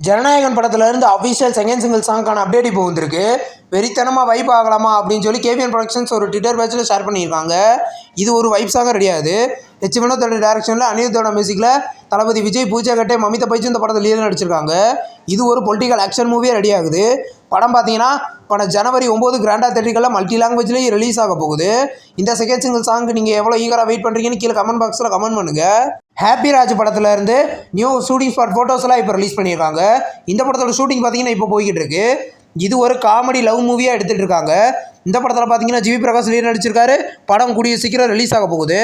ஜனநாயகன் படத்துலேருந்து official second single சாங்கான update இப்போ வந்திருக்கு. வெறித்தனமாக வைப் ஆகலாமா அப்படின்னு சொல்லி கேவிஎன் ப்ரொடக்ஷன்ஸ் ஒரு ட்விட்டர் பேஜில் ஷேர் பண்ணியிருக்காங்க. இது ஒரு வைப் சாங்காக ரெடியாகுது. ஹெச் வினோத்தோட டேரக்ஷனில் அனிருத்தோட மியூசிக்கில் தளபதி விஜய், பூஜா கட்டே, மமிதா பைஜு இந்த படத்தில் லீடர் நடிச்சிருக்காங்க. இது ஒரு பொலிட்டிக்கல் ஆக்ஷன் மூவியே ரெடி ஆகுது. படம் பார்த்தீங்கன்னா ஜனவரி 9 கிராண்டா தேட்டரிகளில் மல்டி லாங்குவேஜ்லேயே ரிலீஸ் ஆக போகுது. இந்த செகண்ட் சிங்கிள் சாங்க்கு நீங்கள் எவ்வளோ ஈகராக வெயிட் பண்ணுறீங்கன்னு கீழே கமெண்ட் பாக்ஸில் கமெண்ட் பண்ணுங்கள். ஹாப்பி ராஜ் படத்தில் இருந்து நியூ ஷூட்டிங் ஸ்பாட் ஃபோட்டோஸ்லாம் இப்போ ரிலீஸ் பண்ணியிருக்காங்க. இந்த படத்தோட ஷூட்டிங் பார்த்தீங்கன்னா இப்போ போய்கிட்டு இருக்கு. இது ஒரு காமெடி லவ் மூவியாக எடுத்துகிட்டு இருக்காங்க. இந்த படத்தில் பார்த்தீங்கன்னா ஜிவி பிரகாஷ் லீடர் நடிச்சிருக்காரு. படம் கூடிய சீக்கிரம் ரிலீஸ் ஆக போகுது.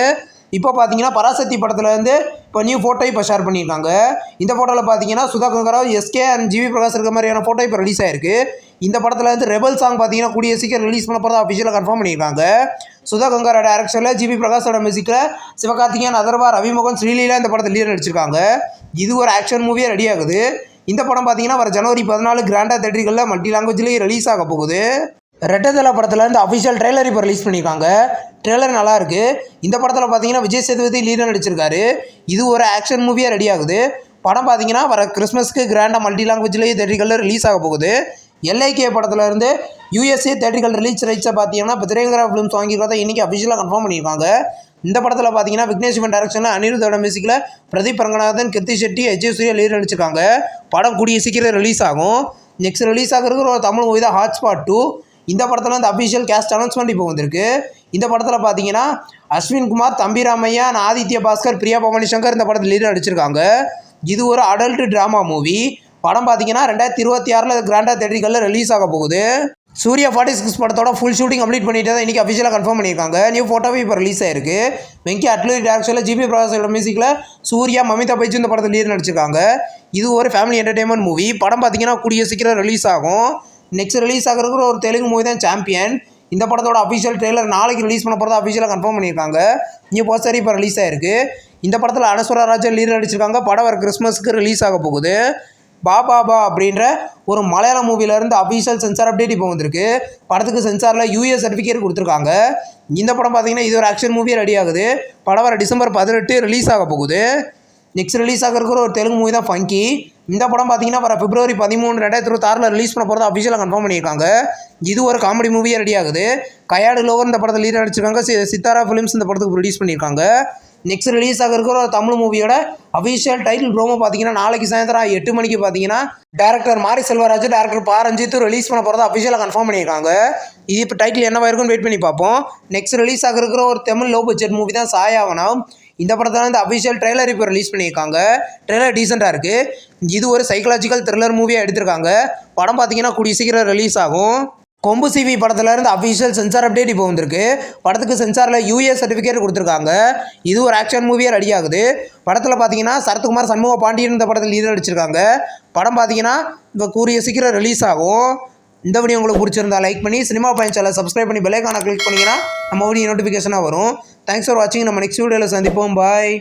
இப்போ பார்த்தீங்கன்னா பராசக்தி படத்தில் இருந்து இப்போ நியூ ஃபோட்டோ இப்போ ஷேர் பண்ணியிருக்காங்க. இந்த ஃபோட்டோவில் பார்த்தீங்கன்னா Sudha Kongara, SK and GV Prakash இருக்க மாதிரியான ஃபோட்டோ இப்போ ரிலீஸ் ஆயிருக்கு. இந்த படத்தில் வந்து ரெபல் சாங் பார்த்தீங்கன்னா கூடிய சீக்கிரம் ரிலீஸ் பண்ண போகிறதா அஃபிஷியலாக கன்ஃபார்ம் பண்ணியிருக்காங்க. சுதா கங்கரா டேரக்ஷனில் ஜிவி பிரகாஷோட மியூசிக்கில் சிவகார்த்திகேயன், அதர்வா, ரவிமோகன், ஸ்ரீலீலா இந்த படத்தில் லீடர் நடிச்சிருக்காங்க. இது ஒரு ஆக்ஷன் மூவியாக ரெடி ஆகுது. இந்த படம் பார்த்தீங்கன்னா வர ஜனவரி 14 கிராண்டா தேட்டரிகளில் மல்டி லாங்குவேஜ்லேயே ரிலீஸ் ஆக போகுது. ரெட்டதலை படத்தில் இருந்து அஃபிஷியல் ட்ரெய்லர் இப்போ ரிலீஸ் பண்ணியிருக்காங்க. ட்ரெய்லர் நல்லாயிருக்கு. இந்த படத்தில் பார்த்தீங்கன்னா விஜய் சேதுபதி லீடர் நடிச்சிருக்காரு. இது ஒரு ஆக்ஷன் மூவியாக ரெடி ஆகுது. படம் பார்த்தீங்கன்னா வர கிறிஸ்மஸ்க்கு கிராண்டாக மல்டி லாங்குவேஜ்லேயே தேட்டரிகளில் ரிலீஸ் ஆக போகுது. எல்ஐகே படத்தில் இருந்து யூஎஸ்ஏ தேட்டரிகள் ரிலீஸ் ரைட்ஸை பார்த்தீங்கன்னா இப்போ திரையரங்க ஃபிலிம்ஸ் வாங்கிக்கிறத இன்றைக்கி அஃபிஷியலாக கன்ஃபார்ம் பண்ணியிருக்காங்க. இந்த படத்தில் பார்த்தீங்கன்னா விக்னேஷ் சிவன் டேரக்ஷனில் அனிருத்தோட மியூசிக்கில் பிரதீப் ரங்கநாதன், கிருத்தி ஷெட்டி, அஜய் சூர்யா லீடர் நடிச்சிருக்காங்க. படம் கூடிய சீக்கிரம் ரிலீஸ் ஆகும். நெக்ஸ்ட் ரிலீஸ் ஆகிறதுக்கு ஒரு தமிழ் மூவி தான் ஹாட்ஸ்பாட் 2. இந்த படத்தில் வந்து அஃபிஷியல் கேஸ்ட் அனௌன்ஸ்மெண்ட் இப்போ வந்திருக்கு. இந்த படத்தில் பார்த்தீங்கன்னா அஸ்வின் குமார், தம்பி ராமையா, ஆதித்ய பாஸ்கர், பிரியா பவானி சங்கர் இந்த படத்தில் லீடர் நடிச்சிருக்காங்க. இது ஒரு அடல்ட் ட்ராமா மூவி. படம் பார்த்தீங்கன்னா 2026 கிராண்டா தேட்டரிகளில் ரிலீஸ் ஆக போகுது. சூர்யா 46 படத்தோட ஃபுல் ஷூட்டிங் கம்ப்ளீட் பண்ணிட்டு தான் இன்றைக்கி அஃபிஷியலாக கன்ஃபார்ம் பண்ணியிருக்காங்க. நியூ ஃபோட்டோவே இப்போ ரிலீஸ் ஆயிருக்கு. வெங்கி அட்லூரி டேரக்ஷனில் ஜிபி பிரகாஷோட மியூசிக்கில் சூர்யா, மமிதா பைஜு இந்த படத்தில் லீடர் நடிச்சிருக்காங்க. இது ஒரு ஃபேமிலி என்டர்டைன்மெண்ட் மூவி. படம் பார்த்தீங்கன்னா கூடிய சீக்கிரம் ரிலீஸ் ஆகும். நெக்ஸ்ட் ரிலீஸ் ஆகிறதுக்கு ஒரு தெலுங்கு மூவி தான் சாம்பியன். இந்த படத்தோட அஃபிஷியல் ட்ரெய்லர் நாளைக்கு ரிலீஸ் பண்ண போகிறதா அஃபிஷியலாக கன்ஃபார்ம் பண்ணியிருக்காங்க. நியூ போஸ்டர் இப்போ ரிலீஸ் ஆயிருக்கு. இந்த படத்தில் அனஸ்வரா ராஜன் லீடர் நடிச்சிருக்காங்க. படம் வர கிறிஸ்மஸ்க்கு ரிலீஸ் ஆக போகுது. பாபா அப்படின்ற ஒரு மலையாள மூவிலேருந்து அஃபிஷியல் சென்சார் அப்டேட் இப்போ வந்திருக்கு. படத்துக்கு சென்சாரில் யூஎஸ் சர்டிஃபிகேட் கொடுத்துருக்காங்க. இந்த படம் பார்த்தீங்கன்னா இது ஒரு ஆக்ஷன் மூவியாக ரெடி ஆகுது. படம் வர டிசம்பர் 18 ரிலீஸ் ஆக போகுது. நெக்ஸ்ட் ரிலீஸ் ஆகிறதுக்கு ஒரு தெலுங்கு மூவி தான் ஃபங்கி. இந்த படம் பார்த்தீங்கன்னா வர பிப்ரவரி 13, 2026 ரிலீஸ் பண்ண போகிறதா அஃபிஷியலாக கன்ஃபார்ம் பண்ணியிருக்காங்க. இது ஒரு காமெடி மூவியாக ரெடி ஆகுது. கயாடு லோவர் இந்த படத்தில் லீடர் நடிச்சிருக்காங்க. சித்தாரா ஃபிலிம்ஸ் இந்த படத்துக்கு ரிலீஸ் பண்ணியிருக்காங்க. நெக்ஸ்ட் ரிலீஸ் ஆகிறதுக்கு ஒரு தமிழ் மூவியோட அஃபிஷியல் டைட்டில் ப்ரோமோ பார்த்தீங்கன்னா நாளைக்கு சாயந்தரம் 8 மணிக்கு பார்த்தீங்கன்னா டேரக்டர் மாரி செல்வராஜ், டேரக்டர் பா ரஞ்சித் ரிலீஸ் பண்ண போகிறதா அஃபிஷியலாக கன்ஃபார்ம் பண்ணியிருக்காங்க. இது இப்போ டைட்டில் என்னவா இருக்குன்னு வெயிட் பண்ணி பார்ப்போம். நெக்ஸ்ட் ரிலீஸ் ஆகிருக்கிற ஒரு தமிழ் லோ பட்ஜெட் மூவி தான் சாயாவனம். இந்த படத்தில் வந்து அஃபிஷியல் ட்ரெய்லர் இப்போ ரிலீஸ் பண்ணியிருக்காங்க. ட்ரெய்லர் டீசெண்டாக இருக்குது. இது ஒரு சைக்கலாஜிக்கல் த்ரில்லர் மூவியாக எடுத்திருக்காங்க. படம் பார்த்தீங்கன்னா கூடிய சீக்கிரம் ரிலீஸ் ஆகும். கொம்பு சிவி படத்தில் இருந்து அஃபிஷியல் சென்சார் அப்டேட் இப்போ வந்திருக்கு. படத்துக்கு சென்சாரில் யூஎஸ் சர்டிஃபிகேட் கொடுத்துருக்காங்க. இது ஒரு ஆக்ஷன் மூவியாக ரெடி ஆகுது. படத்தில் பார்த்தீங்கன்னா சரத்குமார், சண்முக பாண்டியன் இந்த படத்தில் லீடர் நடிச்சிருக்காங்க. படம் பார்த்தீங்கன்னா இப்போ கூடிய சீக்கிரம் ரிலீஸ் ஆகும். இந்த வீடியோ உங்களுக்கு பிடிச்சிருந்தா லைக் பண்ணி சினிமா பாயிண்ட் சேனலை சப்ஸ்கிரைப் பண்ணி பெல் ஐகானை கிளிக் பண்ணிங்கன்னா நம்ம வீடியோ நோட்டிஃபிகேஷனாக வரும். தேங்க்ஸ் ஃபார் வாட்சிங். நம்ம நெக்ஸ்ட் வீடியோவில் சந்திப்போம். பாய்.